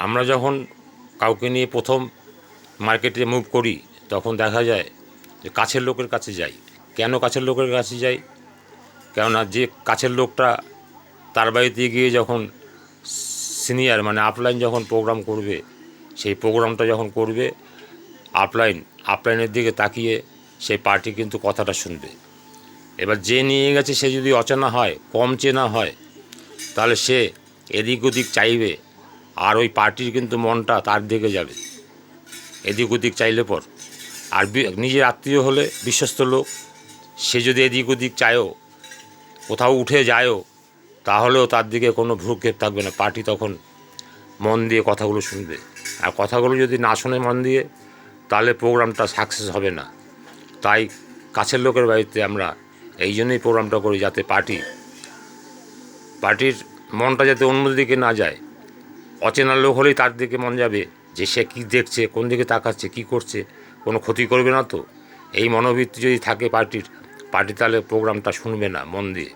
আমরা যখন কাউকে নিয়ে প্রথম মার্কেটে মুভ করি তখন দেখা যায় যে কাছের লোকের কাছে যাই। কেন কাছের লোকের কাছে যাই? কেননা যে কাছের লোকটা তার বাড়িতে গিয়ে যখন সিনিয়র মানে আপলাইন যখন প্রোগ্রাম করবে, সেই প্রোগ্রামটা যখন করবে আপলাইনের দিকে তাকিয়ে সেই পার্টি কিন্তু কথাটা শুনবে। এবার যে নিয়ে গেছে সে যদি অচেনা হয়, কম চেনা হয়, তাহলে সে এদিক ওদিক চাইবে, আর ওই পার্টির কিন্তু মনটা তার দিকে যাবে এদিক ওদিক চাইলে পর। আর নিজের আত্মীয় হলে বিশ্বস্ত লোক, সে যদি এদিক ওদিক চায়ও, কোথাও উঠে যায়ও, তাহলেও তার দিকে কোনো ভ্রুক্ষেপ থাকবে না। পার্টি তখন মন দিয়ে কথাগুলো শুনবে। আর কথাগুলো যদি না শোনে মন দিয়ে, তাহলে প্রোগ্রামটা সাকসেস হবে না। তাই কাছের লোকের বাড়িতে আমরা এই জন্যই প্রোগ্রামটা করি, যাতে পার্টির মনটা যাতে অন্য দিকে না যায়। অচেনা লোক হলেই তার দিকে মন যাবে, যে সে কী দেখছে, কোন দিকে তাকাচ্ছে, কী করছে, কোনো ক্ষতি করবে না তো। এই মনোবৃত্তি যদি থাকে পার্টি তাহলে প্রোগ্রামটা শুনবে না মন দিয়ে।